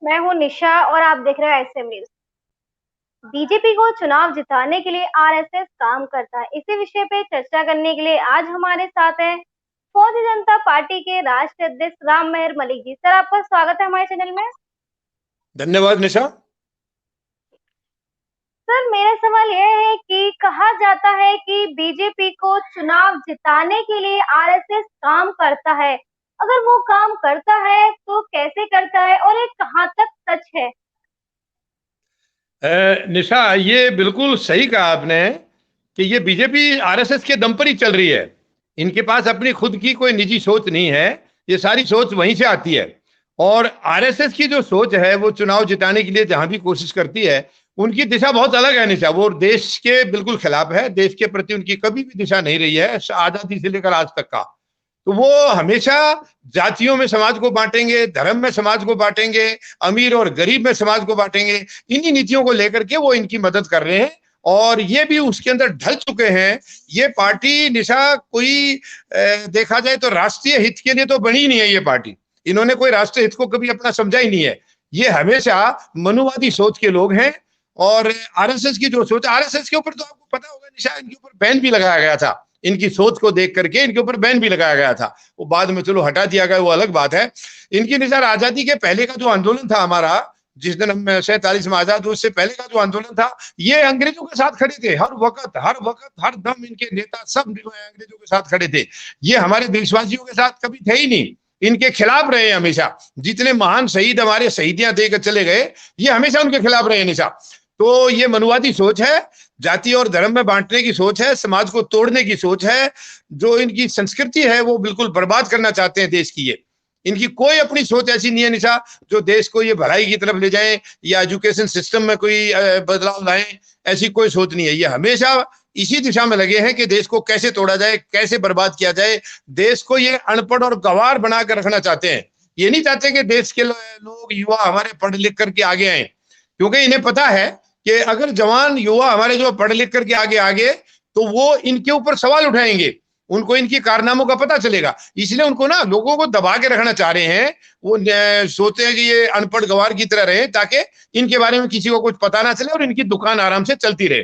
मैं हूँ निशा और आप देख रहे हो एसएम न्यूज। बीजेपी को चुनाव जिताने के लिए आरएसएस काम करता है। इसी विषय पे चर्चा करने के लिए आज हमारे साथ है भारतीय जनता पार्टी के राष्ट्रीय अध्यक्ष राम मेहर मलिक जी। सर, आपका स्वागत है हमारे चैनल में। धन्यवाद निशा। सर, मेरा सवाल यह है कि कहा जाता है कि बीजेपी को चुनाव जिताने के लिए आरएसएस काम करता है। अगर वो काम करता है तो कैसे करता है और ये कहाँ तक सच है? निशा, ये बिल्कुल सही कहा आपने कि ये बीजेपी आरएसएस के दम पर ही चल रही है। इनके पास अपनी खुद की कोई निजी सोच नहीं है। ये सारी सोच वहीं से आती है। और आरएसएस की जो सोच है वो चुनाव जिताने के लिए जहां भी कोशिश करती है, उनकी दिशा बहुत अलग है निशा। वो देश के बिल्कुल खिलाफ है। देश के प्रति उनकी कभी भी दिशा नहीं रही है, आजादी से लेकर आज तक का। तो वो हमेशा जातियों में समाज को बांटेंगे, धर्म में समाज को बांटेंगे, अमीर और गरीब में समाज को बांटेंगे। इन्हीं नीतियों को लेकर के वो इनकी मदद कर रहे हैं और ये भी उसके अंदर ढल चुके हैं। ये पार्टी निशा कोई देखा जाए तो राष्ट्रीय हित के लिए तो बनी नहीं है ये पार्टी। इन्होंने कोई राष्ट्रीय हित को कभी अपना समझा ही नहीं है। ये हमेशा मनुवादी सोच के लोग हैं। और आरएसएस की जो सोच, आरएसएस के ऊपर तो आपको पता होगा निशा, इनके ऊपर बैन भी लगाया गया था। इनकी सोच को देख करके इनके ऊपर बैन भी लगाया गया था। वो बाद में चलो हटा दिया गया, वो अलग बात है। इनकी निसार आजादी के पहले का जो आंदोलन था हमारा, जिस दिन हम 47 में आजाद हुए, उससे पहले का जो आंदोलन था, ये अंग्रेजों के साथ खड़े थे। हर वक्त हर दम इनके नेता सब अंग्रेजों के साथ खड़े थे। ये हमारे देशवासियों के साथ कभी थे ही नहीं। इनके खिलाफ रहे हमेशा। जितने महान शहीद हमारे शहीदियां देकर चले गए, ये हमेशा उनके खिलाफ रहे निशा। तो ये मनुवादी सोच है, जाति और धर्म में बांटने की सोच है, समाज को तोड़ने की सोच है। जो इनकी संस्कृति है वो बिल्कुल बर्बाद करना चाहते हैं देश की। ये इनकी कोई अपनी सोच ऐसी नहीं है निशा जो देश को ये भलाई की तरफ ले जाए या एजुकेशन सिस्टम में कोई बदलाव लाए। ऐसी कोई सोच नहीं है। ये हमेशा इसी दिशा में लगे हैं कि देश को कैसे तोड़ा जाए, कैसे बर्बाद किया जाए। देश को ये अनपढ़ और गंवार बनाकर रखना चाहते हैं। ये नहीं चाहते कि देश के लोग, युवा हमारे पढ़ लिख करके आगे आए, क्योंकि इन्हें पता है कि अगर जवान युवा हमारे जो पढ़ लिख करके आगे आगे तो वो इनके ऊपर सवाल उठाएंगे। उनको इनकी कारनामों का पता चलेगा। इसलिए उनको ना लोगों को दबा के रखना चाह रहे हैं। वो सोचते हैं कि ये अनपढ़ गवार की तरह रहे ताकि इनके बारे में किसी को कुछ पता ना चले और इनकी दुकान आराम से चलती रहे।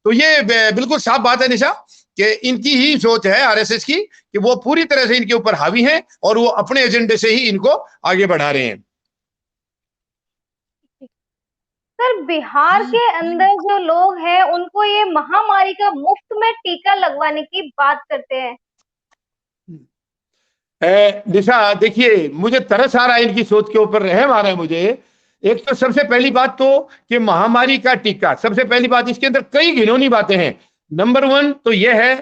तो ये बिल्कुल साफ बात है निशा कि इनकी ही सोच है आरएसएस की कि वो पूरी तरह से इनके ऊपर हावी हैं और वो अपने एजेंडे से ही इनको आगे बढ़ा रहे हैं। सर, बिहार के अंदर जो लोग हैं उनको ये महामारी का मुफ्त में टीका लगवाने की बात करते हैं। निशा देखिए, मुझे तरस आ रहा है इनकी सोच के ऊपर, रहम आ रहा है मुझे। एक तो सबसे पहली बात तो कि महामारी का टीका, सबसे पहली बात, इसके अंदर कई घिनौनी बातें हैं। नंबर वन तो यह है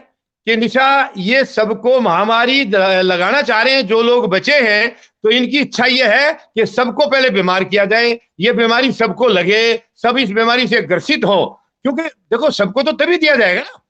कि निशा ये सबको महामारी लगाना चाह रहे हैं। जो लोग बचे हैं तो इनकी इच्छा यह है कि सबको पहले बीमार किया जाए, ये बीमारी सबको लगे, सब इस बीमारी से ग्रसित हो। क्योंकि देखो, सबको तो तभी दिया जाएगा ना।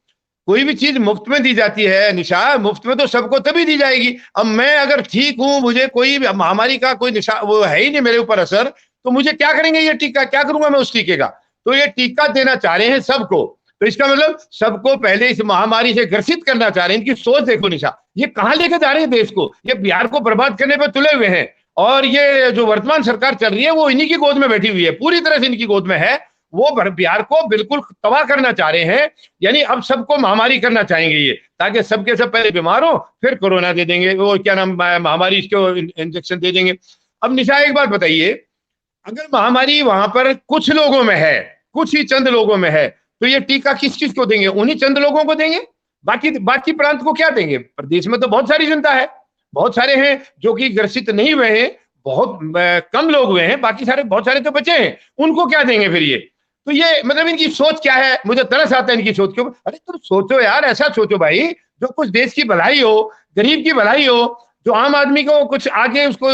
कोई भी चीज मुफ्त में दी जाती है निशा, मुफ्त में तो सबको तभी दी जाएगी। अब मैं अगर ठीक हूं, मुझे कोई महामारी का कोई निशा वो है ही नहीं मेरे ऊपर असर, तो मुझे क्या करेंगे ये टीका, क्या करूंगा मैं उस टीके का? तो ये टीका देना चाह रहे हैं सबको। तो इसका मतलब सबको पहले इस महामारी से ग्रसित करना चाह रहे हैं। इनकी सोच देखो निशा, ये कहां लेकर जा रहे हैं देश को। ये बिहार को बर्बाद करने पर तुले हुए हैं। और ये जो वर्तमान सरकार चल रही है वो इन्हीं की गोद में बैठी हुई है, पूरी तरह से इनकी गोद में है। वो बिहार को बिल्कुल तबाह करना चाह रहे हैं। यानी अब सबको महामारी करना चाहेंगे ये, ताकि सबके सब पहले बीमार हो, फिर कोरोना दे देंगे, वो क्या नाम, महामारी, इसको इंजेक्शन दे देंगे। अब निशा एक बात बताइए, अगर महामारी वहां पर कुछ लोगों में है, कुछ ही चंद लोगों में है, तो ये टीका किस किस को देंगे? उन्हीं चंद लोगों को देंगे। बाकी बाकी प्रांत को क्या देंगे? प्रदेश में तो बहुत सारी जनता है, बहुत सारे हैं जो कि ग्रसित नहीं हुए हैं, बहुत कम लोग हुए हैं, बाकी सारे बहुत सारे तो बचे हैं, उनको क्या देंगे फिर ये? तो ये मतलब इनकी सोच क्या है? मुझे तरस आता है इनकी सोच के ऊपर। अरे तुम सोचो यार, ऐसा सोचो भाई जो कुछ देश की भलाई हो, गरीब की भलाई हो, जो आम आदमी को कुछ आगे उसको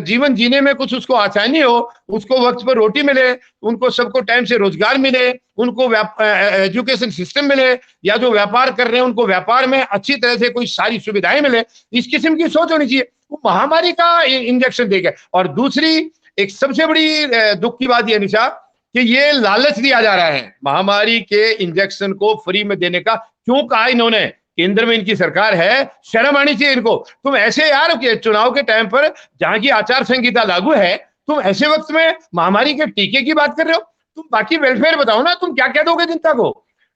जीवन जीने में कुछ उसको आसानी हो, उसको वक्त पर रोटी मिले, उनको सबको टाइम से रोजगार मिले, उनको एजुकेशन सिस्टम मिले, या जो व्यापार कर रहे हैं उनको व्यापार में अच्छी तरह से कोई सारी सुविधाएं मिले। इस किस्म की सोच होनी चाहिए। वो महामारी का इंजेक्शन देगा। और दूसरी एक सबसे बड़ी दुख की बात यह निशा कि ये लालच दिया जा रहा है महामारी के इंजेक्शन को फ्री में देने का। क्यों कहा इन्होंने? केंद्र में इनकी सरकार है, शर्म आनी चाहिए इनको। तुम ऐसे यार के चुनाव के टाइम पर, जहां की आचार संहिता लागू है, तुम ऐसे वक्त में महामारी के टीके की बात कर रहे हो? तुम बाकी वेलफेयर बताओ ना, तुम क्या क्या दोगे जनता को?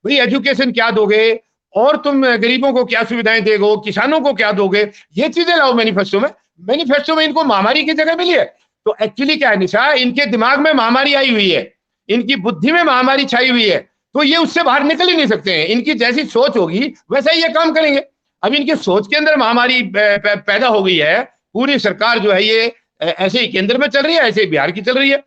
भाई एजुकेशन क्या दोगे, और तुम गरीबों को क्या सुविधाएं दोगे, किसानों को क्या दोगे, ये चीजें लाओ मैनिफेस्टो में। मैनिफेस्टो में इनको महामारी की जगह मिली है। तो एक्चुअली क्या है निशा, इनके दिमाग में महामारी आई हुई है, इनकी बुद्धि में महामारी छाई हुई है, तो ये उससे बाहर निकल ही नहीं सकते हैं। इनकी जैसी सोच होगी वैसा ही ये काम करेंगे। अब इनकी सोच के अंदर महामारी पैदा हो गई है। पूरी सरकार जो है ये ऐसे ही केंद्र में चल रही है, ऐसे ही बिहार की चल रही है।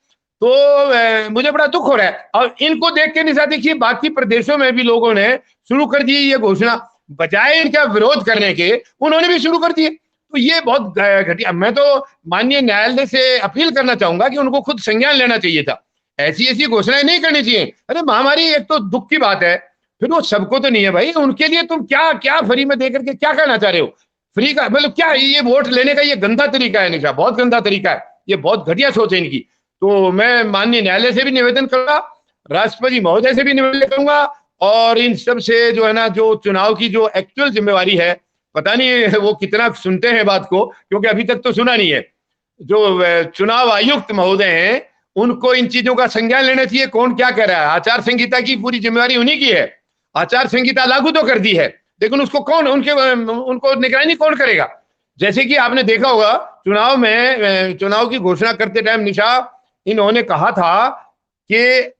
तो मुझे बड़ा दुख हो रहा है। और इनको देख के निशा देखिए, बाकी प्रदेशों में भी लोगों ने शुरू कर दी ये घोषणा, बजाय इनका विरोध करने के उन्होंने भी शुरू कर दिए। तो ये बहुत घटिया। मैं तो माननीय न्यायालय से अपील करना चाहूंगा कि उनको खुद संज्ञान लेना चाहिए था, ऐसी ऐसी घोषणाएं नहीं करनी चाहिए। अरे महामारी एक तो दुख की बात है, फिर वो सबको तो नहीं है भाई, उनके लिए तुम क्या क्या फ्री में देकर के क्या करना चाह रहे हो? फ्री का मतलब क्या, ये वोट लेने का ये गंदा तरीका है निशा, बहुत गंदा तरीका है, ये बहुत घटिया सोच है इनकी। तो मैं माननीय न्यायालय से भी निवेदन करूंगा, राष्ट्रपति महोदय से भी निवेदन करूंगा, और इन सब से जो है ना, जो चुनाव की जो एक्चुअल जिम्मेवारी है, पता नहीं वो कितना सुनते हैं बात को, क्योंकि अभी तक तो सुना नहीं है। जो चुनाव आयुक्त महोदय हैं उनको इन चीजों का संज्ञान लेना चाहिए, कौन क्या कह रहा है। आचार संहिता की पूरी जिम्मेवारी उन्हीं की है, आचार संहिता लागू तो कर दी है, लेकिन उसको कौन, उनको निगरानी कौन करेगा? जैसे कि आपने देखा होगा चुनाव में, चुनाव की घोषणा करते टाइम निशा, इन्होंने कहा था कि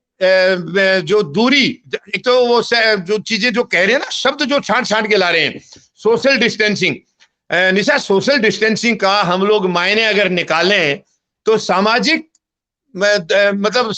जो दूरी, एक तो वो जो चीजें जो कह रहे हैं ना, शब्द जो छांट छांट के ला रहे हैं, सोशल डिस्टेंसिंग। निशा, सोशल डिस्टेंसिंग का हम लोग मायने अगर निकालें तो सामाजिक, मतलब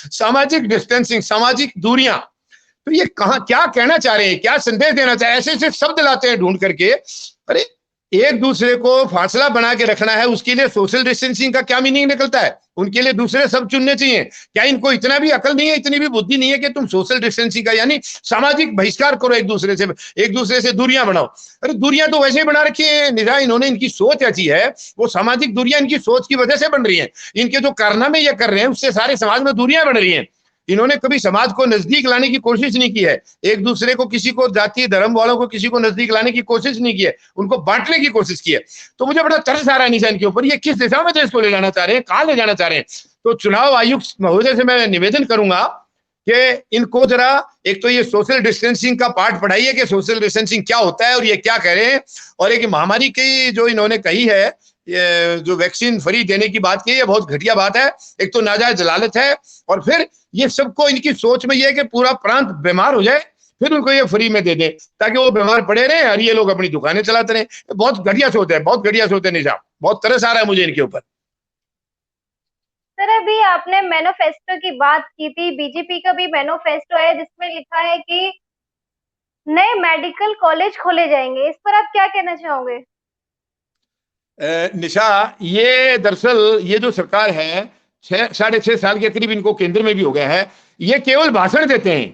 सामाजिक डिस्टेंसिंग, सामाजिक दूरियां। तो ये कहां क्या कहना चाह रहे हैं, क्या संदेश देना चाह रहे हैं? ऐसे ऐसे शब्द लाते हैं ढूंढ करके। अरे एक दूसरे को फासला बना के रखना है, उसके लिए सोशल डिस्टेंसिंग का क्या मीनिंग निकलता है? उनके लिए दूसरे शब्द चुनने चाहिए। क्या इनको इतना भी अकल नहीं है, इतनी भी बुद्धि नहीं है कि तुम सोशल डिस्टेंसिंग का यानी सामाजिक बहिष्कार करो, एक दूसरे से दूरियां बनाओ? अरे दूरियां तो वैसे ही बना रखी है निशा, इन्होंने, इनकी सोच ऐसी है, वो सामाजिक दूरियां इनकी सोच की वजह से बन रही है। इनके जो कारनामे ये कर रहे हैं उससे सारे समाज में दूरियां बन रही हैं। इन्होंने कभी समाज को नजदीक लाने की कोशिश नहीं की है, एक दूसरे को, किसी को, जाति धर्म वालों को किसी को नजदीक लाने की कोशिश नहीं की है, उनको बांटने की कोशिश की है। तो मुझे बड़ा तरस आ रहा है निशा इनके ऊपर, ये किस दिशा में देश को ले जाना चाह रहे हैं, कहां ले जाना चाह रहे हैं? तो चुनाव आयुक्त महोदय से मैं निवेदन करूंगा कि इनको जरा एक तो ये सोशल डिस्टेंसिंग का पार्ट पढ़ाइए कि सोशल डिस्टेंसिंग क्या होता है और ये क्या कह रहे हैं। और एक महामारी की जो इन्होंने कही है, ये जो वैक्सीन फ्री देने की बात की है, ये बहुत घटिया बात है। एक तो नाजायज लालच है, और फिर ये सबको, इनकी सोच में ये है कि पूरा प्रांत बीमार हो जाए, फिर उनको ये फ्री में दे दे ताकि वो बीमार पड़े रहे और ये लोग अपनी दुकानें चलाते रहे। बहुत घटिया सोच है, बहुत घटिया सोच है निशा, बहुत तरस आ रहा है मुझे इनके ऊपर। सर अभी आपने मैनिफेस्टो की बात की थी, बीजेपी का भी मैनिफेस्टो है जिसमें लिखा है कि नए मेडिकल कॉलेज खोले जाएंगे, इस पर आप क्या कहना चाहोगे? निशा, ये दरअसल ये जो सरकार है, 6.5 साल के करीब इनको केंद्र में भी हो गया है, ये केवल भाषण देते हैं,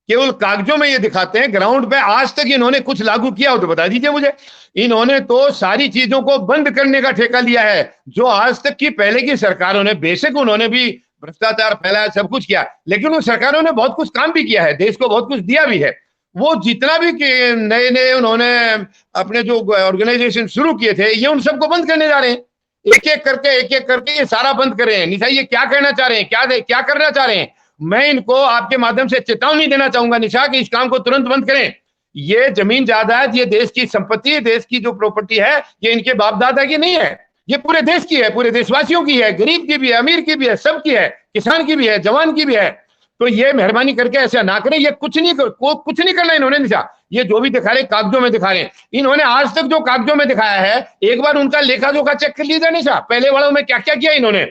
केवल कागजों में ये दिखाते हैं, ग्राउंड पे आज तक इन्होंने कुछ लागू किया हो तो बता दीजिए मुझे। इन्होंने तो सारी चीजों को बंद करने का ठेका लिया है, जो आज तक की पहले की सरकारों ने, बेशक उन्होंने भी भ्रष्टाचार फैलाया, सब कुछ किया, लेकिन उन सरकारों ने बहुत कुछ काम भी किया है, देश को बहुत कुछ दिया भी है। वो जितना भी नए नए उन्होंने अपने जो ऑर्गेनाइजेशन शुरू किए थे, ये उन सबको बंद करने जा रहे हैं, एक एक करके ये सारा बंद कर रहे हैं। निशा, ये क्या कहना चाह रहे हैं, क्या करना चाह रहे हैं? मैं इनको आपके माध्यम से चेतावनी देना चाहूंगा निशा कि इस काम को तुरंत बंद करें। ये जमीन जायदाद, ये देश की संपत्ति, देश की जो प्रॉपर्टी है, ये इनके बाप दादा की नहीं है, ये पूरे देश की है, पूरे देशवासियों की है, गरीब की भी है, अमीर की भी है, सबकी है, किसान की भी है, जवान की भी है। तो ये मेहरबानी करके ऐसा ना करें। ये कुछ नहीं करना इन्होंने निशा, ये जो भी दिखा रहे कागजों में दिखा रहे हैं। इन्होंने आज तक जो कागजों में दिखाया है, एक बार उनका लेखा जोखा चेक कर लीजिए निशा, पहले वालों में क्या क्या किया इन्होंने।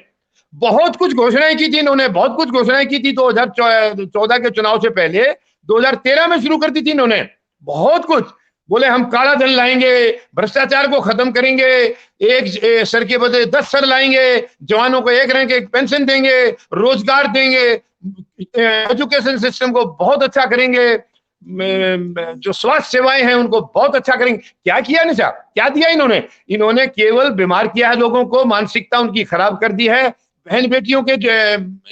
बहुत कुछ घोषणाएं की थी इन्होंने, बहुत कुछ घोषणाएं की थी 2014 के चुनाव से पहले, 2013 में शुरू कर दी थी इन्होंने बहुत कुछ। बोले हम काला धन लाएंगे, भ्रष्टाचार को खत्म करेंगे, एक सर के बदले 10 सर लाएंगे, जवानों को एक रैंक एक पेंशन देंगे, रोजगार देंगे, एजुकेशन सिस्टम को बहुत अच्छा करेंगे, जो स्वास्थ्य सेवाएं हैं उनको बहुत अच्छा करेंगे। क्या किया निशा, क्या दिया इन्होंने? इन्होंने केवल बीमार किया है लोगों को, मानसिकता उनकी खराब कर दी है। बहन बेटियों के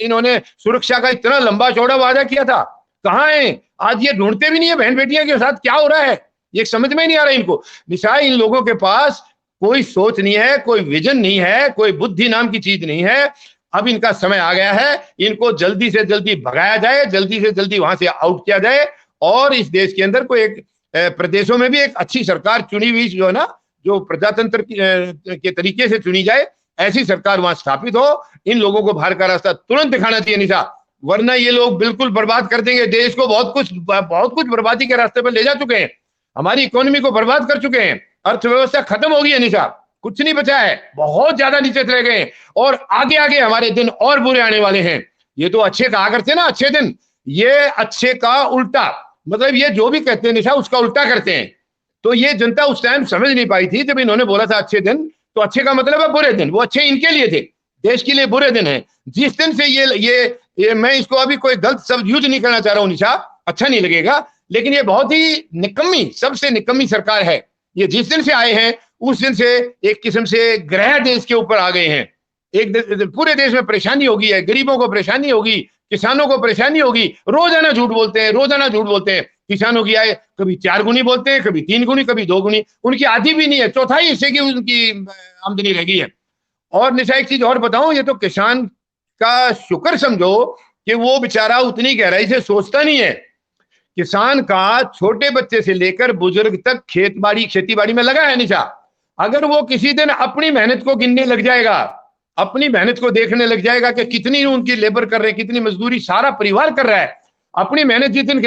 इन्होंने सुरक्षा का इतना लंबा चौड़ा वादा किया था, कहाँ है आज? ये ढूंढते भी नहीं है बहन बेटियों के साथ क्या हो रहा है, ये समझ में नहीं आ रहा इनको। निशा, इन लोगों के पास कोई सोच नहीं है, कोई विजन नहीं है, कोई बुद्धि नाम की चीज नहीं है। अब इनका समय आ गया है, इनको जल्दी से जल्दी भगाया जाए, जल्दी से जल्दी वहां से आउट किया जाए और इस देश के अंदर कोई एक प्रदेशों में भी एक अच्छी सरकार चुनी हुई जो है ना, जो प्रजातंत्र के तरीके से चुनी जाए, ऐसी सरकार वहां स्थापित हो। इन लोगों को बाहर का रास्ता तुरंत दिखाना चाहिए निशा, वरना ये लोग बिल्कुल बर्बाद कर देंगे देश को। बहुत कुछ बर्बादी के रास्ते पर ले जा चुके हैं, हमारी इकोनॉमी को बर्बाद कर चुके हैं, अर्थव्यवस्था खत्म हो गई है निशा, कुछ नहीं बचा है, बहुत ज्यादा नीचे चले गए और आगे आगे हमारे दिन और बुरे आने वाले हैं। ये तो अच्छे कहा करते ना, अच्छे दिन, ये अच्छे का उल्टा, मतलब ये जो भी कहते हैं निशा उसका उल्टा करते हैं। तो ये जनता उस टाइम समझ नहीं पाई थी जब इन्होंने बोला था अच्छे दिन, तो अच्छे का मतलब है बुरे दिन, वो अच्छे इनके लिए थे, देश के लिए बुरे दिन है। जिस दिन से ये मैं इसको अभी कोई गलत शब्द यूज नहीं करना चाह रहा हूं निशा, अच्छा नहीं लगेगा, लेकिन ये बहुत ही निकम्मी, सबसे निकम्मी सरकार है। ये जिस दिन से आए हैं उस दिन से एक किस्म से ग्रह देश के ऊपर आ गए हैं। पूरे देश में परेशानी होगी है, गरीबों को परेशानी होगी, किसानों को परेशानी होगी, रोजाना झूठ बोलते हैं, रोजाना झूठ बोलते हैं। किसानों की आय कभी 4 गुनी बोलते हैं, कभी 3 गुनी, कभी 2 गुनी, उनकी आधी भी नहीं है, चौथाई हिस्से की उनकी आमदनी रह गई है। और निशा एक चीज और बताऊं, ये तो किसान का शुक्र समझो कि वो बेचारा उतनी गहराई से सोचता नहीं है। किसान का छोटे बच्चे से लेकर बुजुर्ग तक खेती बाड़ी में लगा है निशा। अगर वो किसी दिन अपनी मेहनत को गिनने लग जाएगा, अपनी मेहनत को देखने लग जाएगा कि कितनी उनकी लेबर कर रहे हैं, कितनी मजदूरी सारा परिवार कर रहा है, अपनी मेहनत जिस दिन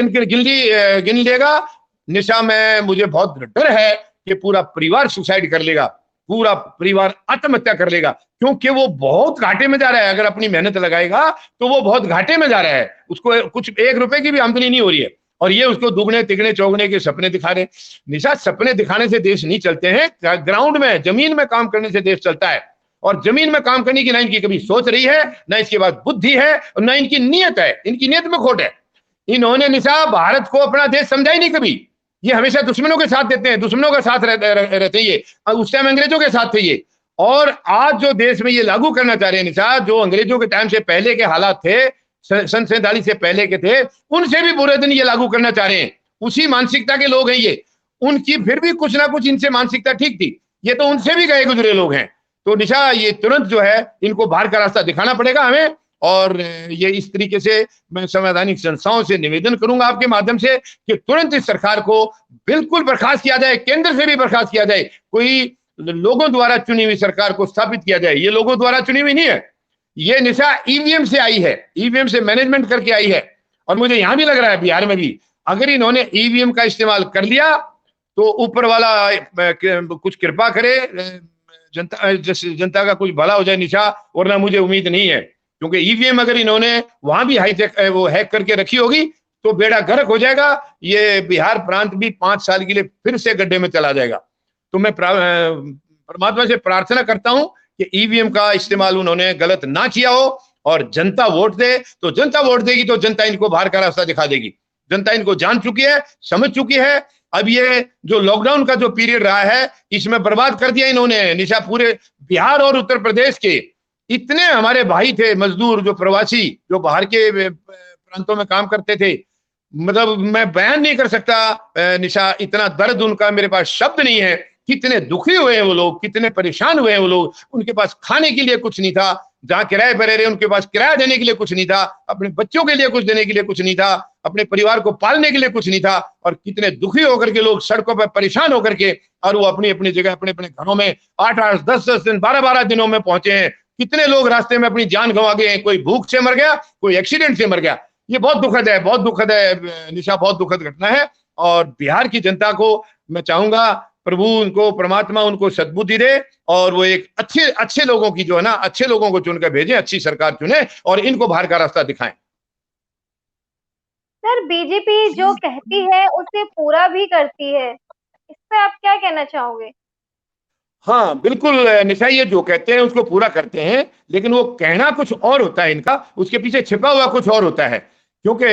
गिन लेगा निशा, मुझे बहुत डर है कि पूरा परिवार सुसाइड कर लेगा, पूरा परिवार आत्महत्या कर लेगा, क्योंकि वो बहुत घाटे में जा रहा है। अगर अपनी मेहनत लगाएगा तो वो बहुत घाटे में जा रहा है, उसको कुछ 1 रुपए की भी आमदनी नहीं हो रही है और ये उसको दुगने तिगने चौगने के सपने दिखा रहे। निशा, सपने दिखाने से देश नहीं चलते हैं, ग्राउंड में जमीन में काम करने से देश चलता है। और जमीन में काम करने की ना इनकी कभी सोच रही है, ना इसके बाद बुद्धि है, और ना इनकी नीयत है, इनकी नीयत में खोट है। इन्होंने निशा भारत को अपना देश समझा ही नहीं कभी, ये हमेशा दुश्मनों के साथ देते हैं, दुश्मनों का साथ रहते हैं ये, उस टाइम अंग्रेजों के साथ थे ये। और आज जो देश में ये लागू करना चाह रहे हैं निशा, जो अंग्रेजों के टाइम से पहले के हालात थे, सन 47 से पहले के थे, उनसे भी बुरे दिन ये लागू करना चाह रहे हैं। उसी मानसिकता के लोग हैं ये, उनकी फिर भी कुछ ना कुछ इनसे मानसिकता ठीक थी, ये तो उनसे भी गए गुजरे लोग हैं। तो निशा, ये तुरंत जो है इनको बाहर का रास्ता दिखाना पड़ेगा हमें। और ये इस तरीके से मैं संवैधानिक संस्थाओं से निवेदन करूंगा आपके माध्यम से कि तुरंत इस सरकार को बिल्कुल बर्खास्त किया जाए, केंद्र से भी बर्खास्त किया जाए, कोई लोगों द्वारा चुनी हुई सरकार को स्थापित किया जाए। ये लोगों द्वारा चुनी हुई नहीं है, ये निशा ईवीएम से आई है, ईवीएम से मैनेजमेंट करके आई है। और मुझे यहां भी लग रहा है बिहार में भी अगर इन्होंने ईवीएम का इस्तेमाल कर लिया तो ऊपर वाला कुछ कृपा करे, जनता का कुछ भला हो जाए निशा, वरना मुझे उम्मीद नहीं है। क्योंकि ईवीएम अगर इन्होंने वहां भी हाईटेक वो हैक करके रखी होगी तो बेड़ा गर्क हो जाएगा, ये बिहार प्रांत भी 5 साल के लिए फिर से गड्ढे में चला जाएगा। तो मैं परमात्मा से प्रार्थना करता हूं कि ईवीएम का इस्तेमाल उन्होंने गलत ना किया हो और जनता वोट दे, तो जनता वोट देगी तो जनता इनको बाहर का रास्ता दिखा देगी। जनता इनको जान चुकी है, समझ चुकी है। अब ये जो लॉकडाउन का जो पीरियड रहा है इसमें बर्बाद कर दिया इन्होंने निशा। पूरे बिहार और उत्तर प्रदेश के इतने हमारे भाई थे मजदूर, जो प्रवासी, जो बाहर के प्रांतों में काम करते थे, मतलब मैं बयान नहीं कर सकता निशा, इतना दर्द उनका मेरे पास शब्द नहीं है। कितने दुखी हुए हैं वो लोग, कितने परेशान हुए हैं वो लोग। उनके पास खाने के लिए कुछ नहीं था, जहां किराए पर रह रहे उनके पास किराया देने के लिए कुछ नहीं था, अपने बच्चों के लिए कुछ देने के लिए कुछ नहीं था, अपने परिवार को पालने के लिए कुछ नहीं था। और कितने दुखी होकर के लोग सड़कों पर परेशान होकर के, और वो अपनी अपनी जगह अपने अपने घरों में 8-8, 10-10 दिन, 12-12 दिनों में पहुंचे हैं। कितने लोग रास्ते में अपनी जान गंवा गए हैं, कोई भूख से मर गया, कोई एक्सीडेंट से मर गया। ये बहुत दुखद है, बहुत दुखद है निशा, बहुत दुखद घटना है। और बिहार की जनता को मैं चाहूंगा प्रभु उनको, परमात्मा उनको सद्बुद्धि दे और वो एक अच्छे लोगों की जो है ना, अच्छे लोगों को चुनकर भेजें, अच्छी सरकार चुने और इनको बाहर का रास्ता दिखाएं। सर, बीजेपी जो कहती है उसे पूरा भी करती है, इस पे आप क्या कहना चाहोगे? हाँ बिल्कुल निशा, ये जो कहते हैं उसको पूरा करते हैं, लेकिन वो कहना कुछ और होता है इनका, उसके पीछे छिपा हुआ कुछ और होता है। क्योंकि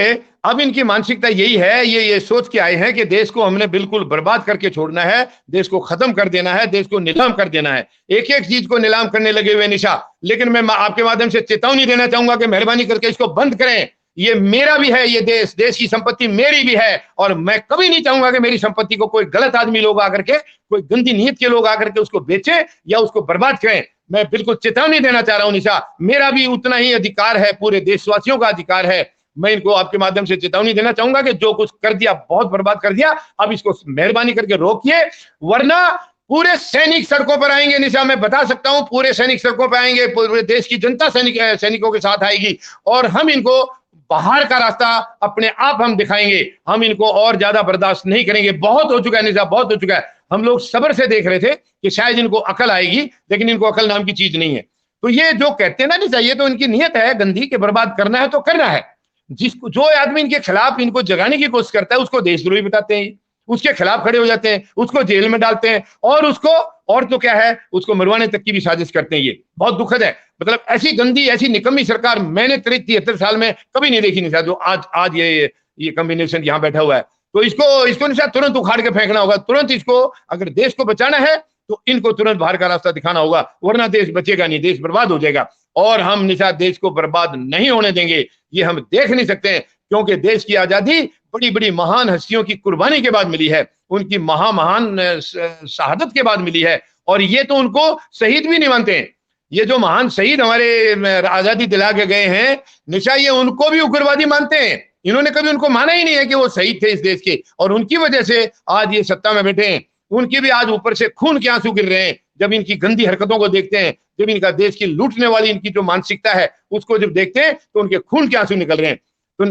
अब इनकी मानसिकता यही है, ये सोच के आए हैं कि देश को हमने बिल्कुल बर्बाद करके छोड़ना है, देश को खत्म कर देना है, देश को नीलाम कर देना है। एक एक चीज को नीलाम करने लगे हुए निशा। लेकिन मैं आपके माध्यम से चेतावनी देना चाहूंगा कि मेहरबानी करके इसको बंद करें। ये मेरा भी है, ये देश, देश की संपत्ति मेरी भी है, और मैं कभी नहीं चाहूंगा कि मेरी संपत्ति को कोई गलत आदमी लोग आकर के, कोई गंदी नीयत के लोग आकर के उसको बेचे या उसको बर्बाद करें। मैं बिल्कुल चेतावनी देना चाह रहा हूं निशा, मेरा भी उतना ही अधिकार है, पूरे देशवासियों का अधिकार है। मैं इनको आपके माध्यम से चेतावनी देना चाहूंगा कि जो कुछ कर दिया, बहुत बर्बाद कर दिया, अब इसको मेहरबानी करके रोकिए, वरना पूरे सैनिक सड़कों पर आएंगे निशा। मैं बता सकता हूं, पूरे सैनिक सड़कों पर आएंगे, पूरे देश की जनता सैनिकों के साथ आएगी, और हम इनको बाहर का रास्ता अपने आप हम दिखाएंगे। हम इनको और ज्यादा बर्दाश्त नहीं करेंगे। बहुत हो चुका है निशा, बहुत हो चुका है। हम लोग सब्र से देख रहे थे कि शायद इनको अकल आएगी, लेकिन इनको अकल नाम की चीज नहीं है। तो ये जो कहते हैं ना निशा, ये तो इनकी नियत है गंदी, कि बर्बाद करना है तो करना है। जिसको, जो आदमी इनके खिलाफ इनको जगाने की कोशिश करता है, उसको देशद्रोही बताते हैं, उसके खिलाफ खड़े हो जाते हैं, उसको जेल में डालते हैं, और उसको, और तो क्या है, उसको मरवाने तक की भी साजिश करते हैं। ये बहुत दुखद है। मतलब ऐसी गंदी, ऐसी निकम्मी सरकार मैंने 73 साल में कभी नहीं देखी निशा, जो आज आज ये कॉम्बिनेशन यहाँ बैठा हुआ है। तो इसको निशा तुरंत उखाड़ के फेंकना होगा, तुरंत इसको, अगर देश को बचाना है तो इनको तुरंत बाहर का रास्ता दिखाना होगा, वरना देश बचेगा नहीं, देश बर्बाद हो जाएगा। और हम निशा देश को बर्बाद नहीं होने देंगे, ये हम देख नहीं सकते हैं, क्योंकि देश की आजादी बड़ी बड़ी महान हस्तियों की कुर्बानी के बाद मिली है, उनकी महान शहादत के बाद मिली है। और ये तो उनको शहीद भी नहीं मानते हैं। ये जो महान शहीद हमारे आजादी दिला के गए हैं निशा, ये उनको भी उग्रवादी मानते हैं। इन्होंने कभी उनको माना ही नहीं है कि वो शहीद थे इस देश के, और उनकी वजह से आज ये सत्ता में बैठे हैं। उनकी भी आज ऊपर से खून के आंसू गिर रहे हैं जब इनकी गंदी हरकतों को देखते हैं, जब इनका देश की लूटने वाली इनकी जो मानसिकता है उसको जब देखते हैं, तो उनके खून के आंसू निकल रहे हैं। तो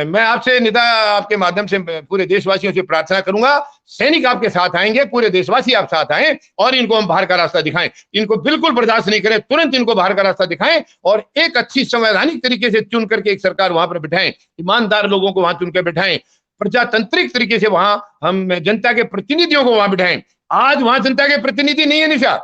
मैं आपसे निदा, आपके माध्यम से पूरे देशवासियों से प्रार्थना करूंगा, सैनिक आपके साथ आएंगे, पूरे देशवासी आप साथ आए, और इनको हम बाहर का रास्ता दिखाएं। इनको बिल्कुल बर्दाश्त नहीं करें, तुरंत इनको बाहर का रास्ता दिखाएं, और एक अच्छी संवैधानिक तरीके से चुन करके एक सरकार वहां पर बिठाएं, ईमानदार लोगों को वहां चुन कर बिठाएं, प्रजातांत्रिक तरीके से वहां हम जनता के प्रतिनिधियों को वहां बिठाएं। आज वहां जनता के प्रतिनिधि नहीं है निशा,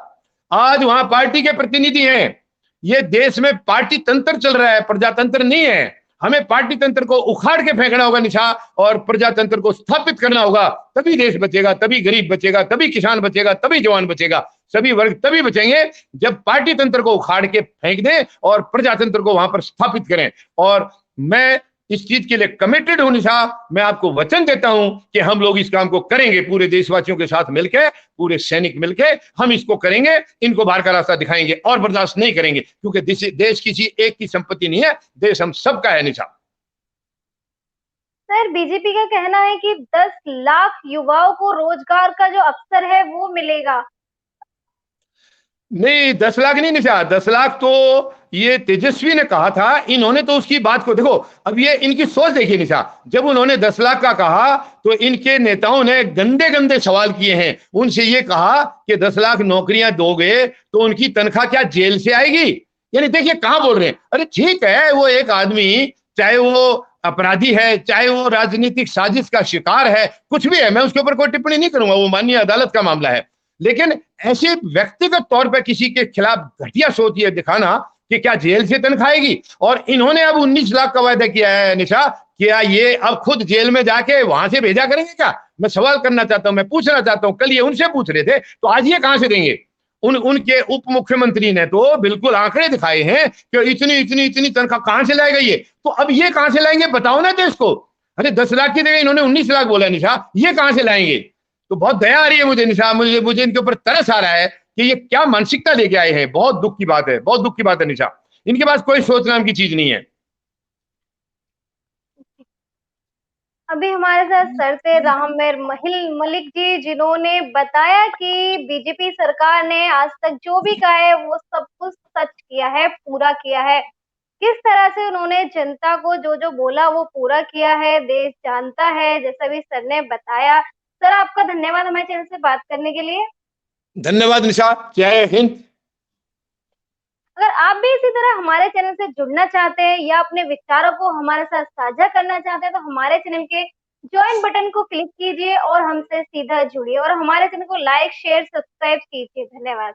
आज वहां पार्टी के प्रतिनिधि हैं। ये देश में पार्टी तंत्र चल रहा है, प्रजातंत्र नहीं है। हमें पार्टी तंत्र को उखाड़ के फेंकना होगा निशा, और प्रजातंत्र को स्थापित करना होगा, तभी देश बचेगा, तभी गरीब बचेगा, तभी किसान बचेगा, तभी जवान बचेगा, सभी वर्ग तभी बचेंगे जब पार्टी तंत्र को उखाड़ के फेंक दें और प्रजातंत्र को वहां पर स्थापित करें। और मैं इस चीज के लिए कमिटेड हूं निशा, मैं आपको वचन देता हूं कि हम लोग इस काम को करेंगे, पूरे देशवासियों के साथ मिलकर, पूरे सैनिक मिलकर हम इसको करेंगे, इनको बाहर का रास्ता दिखाएंगे, और बर्दाश्त नहीं करेंगे, क्योंकि देश किसी एक की संपत्ति नहीं है, देश हम सबका है निशा। सर, बीजेपी का कहना है कि 10 लाख युवाओं को रोजगार का जो अवसर है वो मिलेगा। नहीं, 10 लाख नहीं निशा, 10 लाख तो ये तेजस्वी ने कहा था। इन्होंने तो उसकी बात को देखो, अब ये इनकी सोच देखिए निशा, जब उन्होंने 10 लाख का कहा तो इनके नेताओं ने गंदे गंदे सवाल किए हैं। उनसे ये कहा कि 10 लाख नौकरियां दोगे तो उनकी तनख्वाह क्या जेल से आएगी? यानी देखिए कहां बोल रहे हैं। अरे ठीक है, वो एक आदमी, चाहे वो अपराधी है, चाहे वो राजनीतिक साजिश का शिकार है, कुछ भी है, मैं उसके ऊपर कोई टिप्पणी नहीं करूंगा, वो माननीय अदालत का मामला है। लेकिन ऐसे व्यक्तिगत तौर पर किसी के खिलाफ घटिया सोच ये दिखाना कि क्या जेल से तनख्वाह आएगी, और इन्होंने अब 19 लाख का वायदा किया है निशा, क्या ये अब खुद जेल में जाके वहां से भेजा करेंगे क्या? मैं सवाल करना चाहता हूं, मैं पूछना चाहता हूं, कल ये उनसे पूछ रहे थे, तो आज ये कहां से देंगे? उनके उप मुख्यमंत्री ने तो बिल्कुल आंकड़े दिखाए हैं कि इतनी इतनी इतनी तनख्वाह कहां से लाएगा ये, तो अब ये कहां से लाएंगे बताओ ना देश को। अरे 10 लाख की जगह इन्होंने 19 लाख बोला निशा, ये कहां से लाएंगे? तो बहुत दया आ रही है मुझे निशा, मुझे इनके ऊपर तरस आ रहा है कि ये क्या मानसिकता लेके आए हैं। बहुत दुख की बात है, बहुत दुख की बात है निशा, इनके पास कोई सोच नाम की चीज नहीं है। अभी हमारे साथ सर थे रामवीर मलिक जी, जिन्होंने बताया कि बीजेपी सरकार ने आज तक जो भी कहा है वो सब कुछ सच किया है, पूरा किया है। किस तरह से उन्होंने जनता को जो जो बोला वो पूरा किया है, देश जानता है, जैसा भी सर ने बताया। सर, आपका धन्यवाद हमारे चैनल से बात करने के लिए। धन्यवाद निशा, जय हिंद। अगर आप भी इसी तरह हमारे चैनल से जुड़ना चाहते हैं या अपने विचारों को हमारे साथ साझा करना चाहते हैं, तो हमारे चैनल के ज्वाइन बटन को क्लिक कीजिए और हमसे सीधा जुड़िए, और हमारे चैनल को लाइक, शेयर, सब्सक्राइब कीजिए। धन्यवाद।